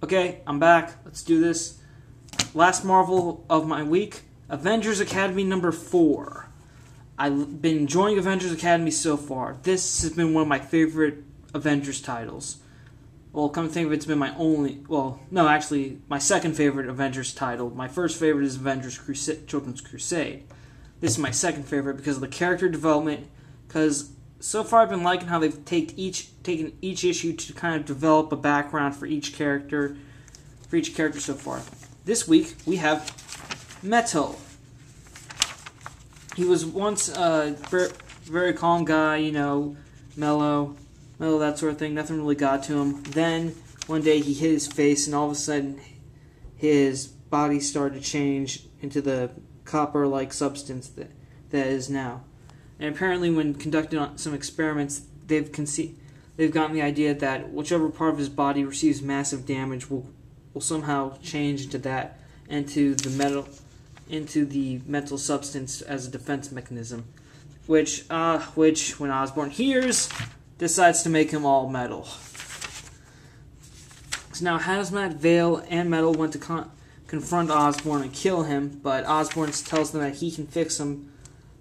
Okay, I'm back. Let's do this. Last Marvel of my week, Avengers Academy number 4. I've been enjoying Avengers Academy so far. This has been one of my favorite Avengers titles. Well, come to think of it, it's been my my second favorite Avengers title. My first favorite is Avengers Children's Crusade. This is my second favorite because of the character development, because so far I've been liking how they've taken each issue to kind of develop a background for each character so far. This week we have Metal. He was once a very calm guy, mellow, that sort of thing. Nothing really got to him. Then one day he hit his face, and all of a sudden his body started to change into the copper-like substance that is now. And apparently, when conducting some experiments, they've gotten the idea that whichever part of his body receives massive damage will somehow change into the metal substance as a defense mechanism, which when Osborn hears, decides to make him all metal. So now Hazmat, Vale, and Metal went to confront Osborn and kill him, but Osborn tells them that he can fix him,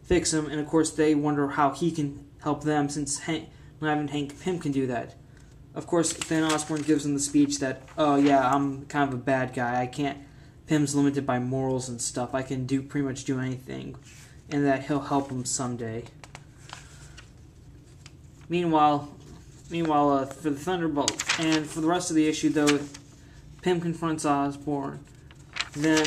and of course they wonder how he can help them, since not even Hank Pym can do that. Of course, then Osborn gives them the speech that, oh yeah, I'm kind of a bad guy, Pym's limited by morals and stuff, I can pretty much do anything, and that he'll help him someday. Meanwhile, for the Thunderbolt, and for the rest of the issue, though, Pym confronts Osborn. Then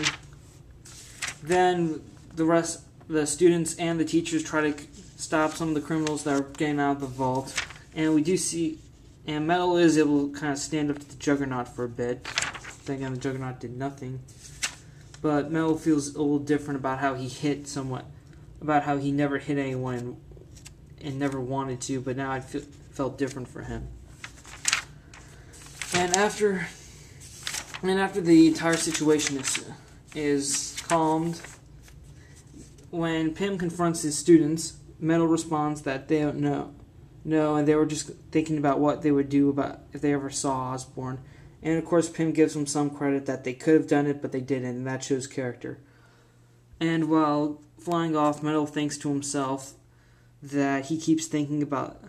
the students and the teachers try to stop some of the criminals that are getting out of the vault, and we do see, and Metal is able to kind of stand up to the Juggernaut for a bit. Then again, the Juggernaut did nothing, but Metal feels a little different about how he never hit anyone and never wanted to, but now it felt different for him. And after the entire situation is calmed, when Pym confronts his students, Metal responds that they don't know, and they were just thinking about what they would do about if they ever saw Osborn. And of course, Pym gives them some credit that they could have done it, but they didn't, and that shows character. And while flying off, Metal thinks to himself that he keeps thinking about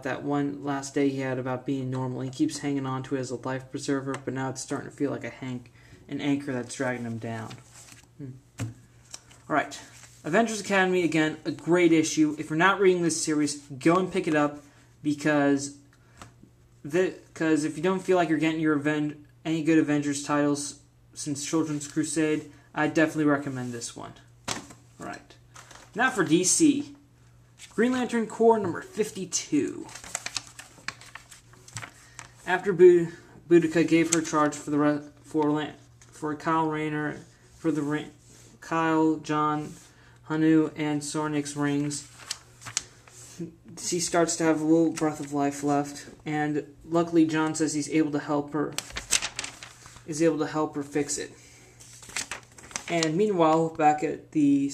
that one last day he had about being normal. He keeps hanging on to it as a life preserver, but now it's starting to feel like an anchor that's dragging him down. Alright, Avengers Academy, again, a great issue. If you're not reading this series, go and pick it up, because if you don't feel like you're getting any good Avengers titles since Children's Crusade, I definitely recommend this one. Alright, now for DC. Green Lantern Corps number 52. After Boudica gave her charge for Kyle Rayner, Kyle, John, Hanu, and Sornik's rings, she starts to have a little breath of life left, and luckily John says he's able to help her fix it. And meanwhile, back at the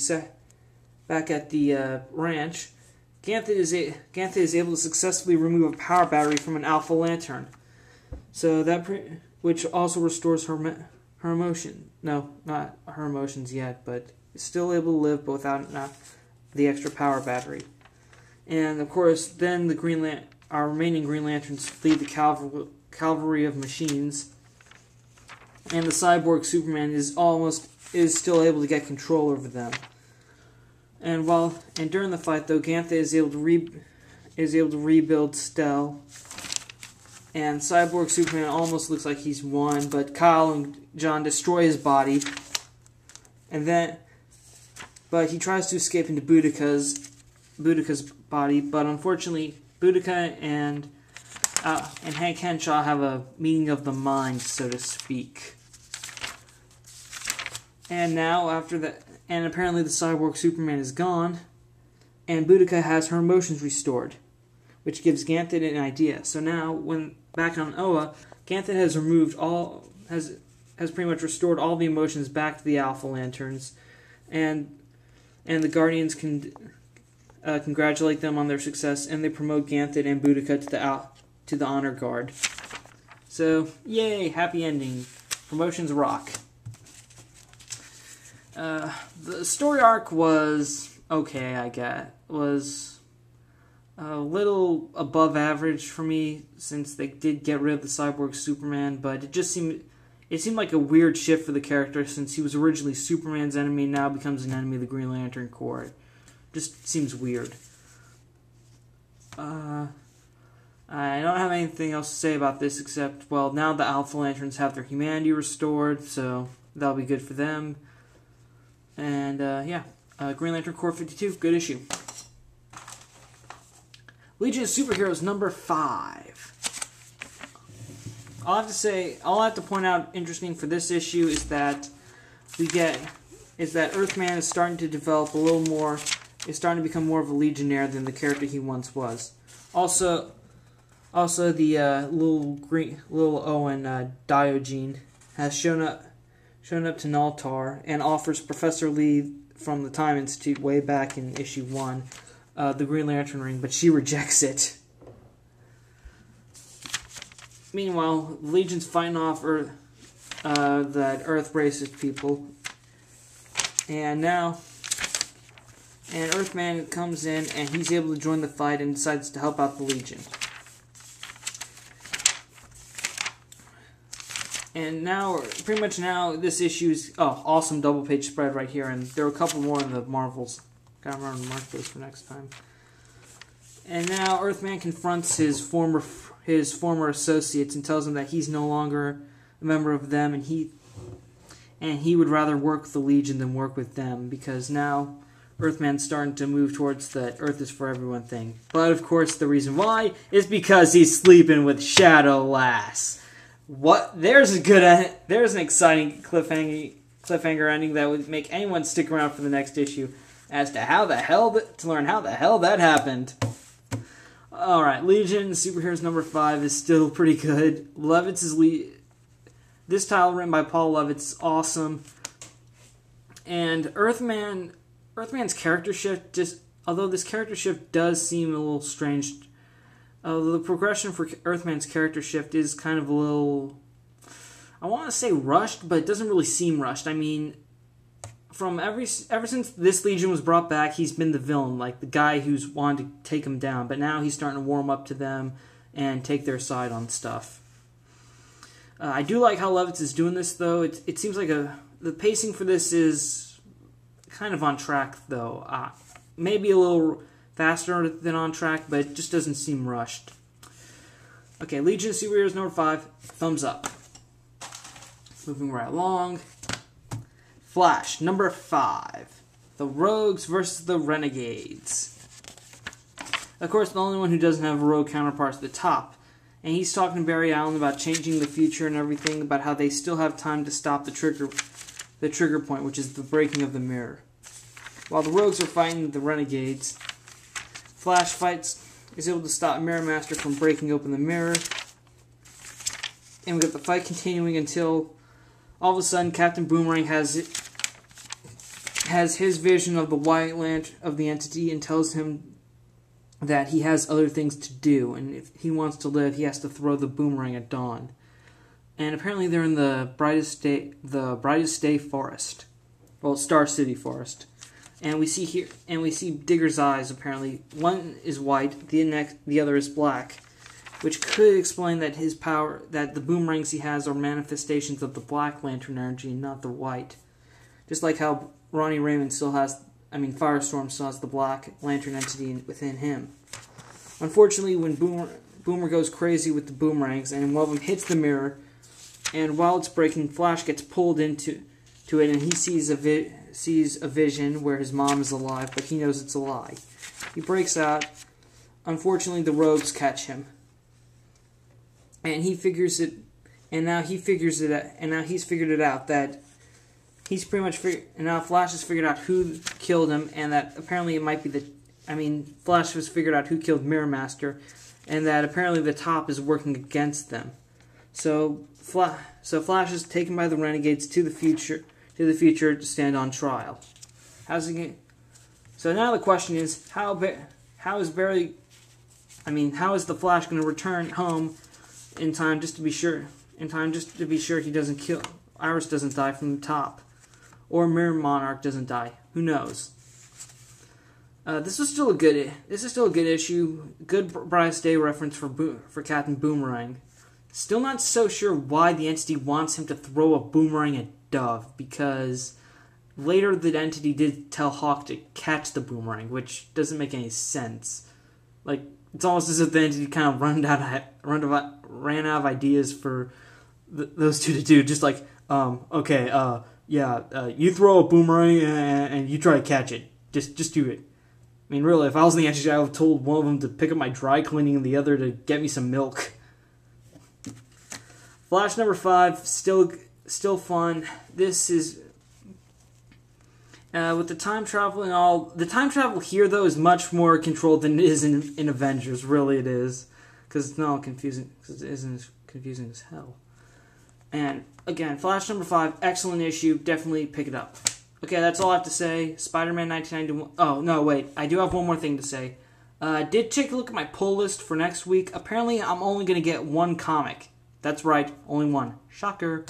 ranch, Ganthet is able to successfully remove a power battery from an Alpha Lantern, so which also restores her emotion. No, not her emotions yet, but is still able to live, but without the extra power battery. And of course, then our remaining Green Lanterns lead the cavalry of machines, and the cyborg Superman is still able to get control over them. And during the fight, though, Ganthet is able to rebuild Stell, and Cyborg Superman almost looks like he's won, but Kyle and John destroy his body, but he tries to escape into Boudica's body, but unfortunately, Boudica and Hank Henshaw have a meeting of the mind, so to speak. And now, after that, and apparently the Cyborg Superman is gone, and Boudica has her emotions restored, which gives Ganthet an idea. So now, when back on Oa, Ganthet has pretty much restored all the emotions back to the Alpha Lanterns, and the Guardians can congratulate them on their success, and they promote Ganthet and Boudica to the Honor Guard. So, yay, happy ending. Promotions rock. The story arc was okay, I guess. Was a little above average for me since they did get rid of the cyborg Superman, but it seemed like a weird shift for the character since he was originally Superman's enemy and now becomes an enemy of the Green Lantern Corps. Just seems weird. I don't have anything else to say about this except, well, now the Alpha Lanterns have their humanity restored, so that'll be good for them. And, Green Lantern Corps 52, good issue. Legion of Superheroes number 5. All I have to point out interesting for this issue is that Earthman is starting to develop a little more, is starting to become more of a Legionnaire than the character he once was. Also the little Owen Diogen has shown up to Naltar and offers Professor Lee from the Time Institute way back in issue 1 the Green Lantern ring, but she rejects it. Meanwhile, Legion's fighting off that Earth racist people, and Earthman comes in and he's able to join the fight and decides to help out the Legion. And now, pretty much now, this issue's awesome double-page spread right here, and there are a couple more in the Marvels. Gotta remember to mark those for next time. And now Earthman confronts his former associates and tells them that he's no longer a member of them, and he would rather work with the Legion than work with them, because now Earthman's starting to move towards the Earth is for everyone thing. But of course, the reason why is because he's sleeping with Shadow Lass. What? There's an exciting cliffhanger ending that would make anyone stick around for the next issue as to learn how the hell that happened. Alright, Legion Superheroes number 5 is still pretty good. This title written by Paul Levitz is awesome. And Earthman's character shift, although this character shift does seem a little strange, the progression for Earthman's character shift is kind of a little, I want to say rushed, but it doesn't really seem rushed. I mean, ever since this Legion was brought back, he's been the villain, like the guy who's wanted to take him down, but now he's starting to warm up to them and take their side on stuff. I do like how Levitz is doing this, though. It seems like the pacing for this is kind of on track, though. Maybe a little faster than on track, but it just doesn't seem rushed. Okay, Legion of Superheroes number 5, thumbs up. Moving right along. Flash number 5, the Rogues versus the Renegades. Of course, the only one who doesn't have a rogue counterpart is the Top, and he's talking to Barry Allen about changing the future and everything, about how they still have time to stop the trigger point, which is the breaking of the mirror. While the Rogues are fighting the Renegades, Flash is able to stop Mirror Master from breaking open the mirror, and we get the fight continuing until all of a sudden Captain Boomerang has his vision of the White Lantern of the entity and tells him that he has other things to do, and if he wants to live, he has to throw the boomerang at dawn. And apparently they're in the Brightest Day Forest, well, Star City Forest. And we see Digger's eyes. Apparently, one is white, the other is black, which could explain that that the boomerangs he has are manifestations of the Black Lantern energy and not the white. Just like how Ronnie Raymond Firestorm still has the Black Lantern entity within him. Unfortunately, when Boomer goes crazy with the boomerangs, and one of them hits the mirror, and while it's breaking, Flash gets pulled into it, and he sees a vision where his mom is alive, but he knows it's a lie. He breaks out. Unfortunately, the Rogues catch him, and he figures it. And now he's figured it out that he's pretty much and now Flash has figured out who killed him, and that apparently it might be Flash has figured out who killed Mirror Master, and that apparently the Top is working against them. So Flash is taken by the Renegades to the future to stand on trial. So now the question is, how is the Flash going to return home in time just to be sure. He doesn't kill. Iris doesn't die from the top. Or Mirror Monarch doesn't die. Who knows? This is still a good issue. Good Brightest Day reference for Captain Boomerang. Still not so sure why the entity wants him to throw a boomerang at Dove, because later the entity did tell Hawk to catch the boomerang, which doesn't make any sense. Like, it's almost as if the entity kind of ran out of ideas for those two to do. Just like, you throw a boomerang and you try to catch it. Just do it. I mean, really, if I was in the entity, I would have told one of them to pick up my dry cleaning and the other to get me some milk. Flash number 5, still fun. This is with the time travel and all. The time travel here, though, is much more controlled than it is in Avengers. Really, it is, because it's not confusing. Because it isn't as confusing as hell. And again, Flash number 5, excellent issue. Definitely pick it up. Okay, that's all I have to say. Spider-Man 1991. Oh no, wait, I do have one more thing to say. Did take a look at my pull list for next week. Apparently, I'm only going to get one comic. That's right, only one. Shocker.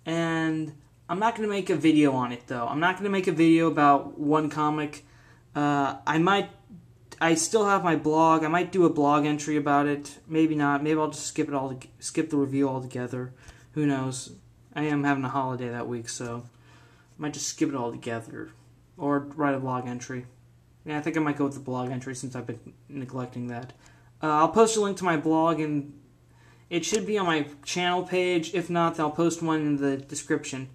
And I'm not going to make a video on it, though. I'm not going to make a video about one comic. I still have my blog. I might do a blog entry about it. Maybe not. Maybe I'll just skip the review altogether. Who knows? I am having a holiday that week, so I might just skip it altogether. Or write a blog entry. Yeah, I think I might go with the blog entry since I've been neglecting that. I'll post a link to my blog, and it should be on my channel page. If not, then I'll post one in the description.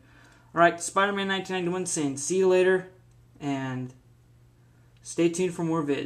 Alright, Spider-Man 1991 saying see you later, and stay tuned for more vids.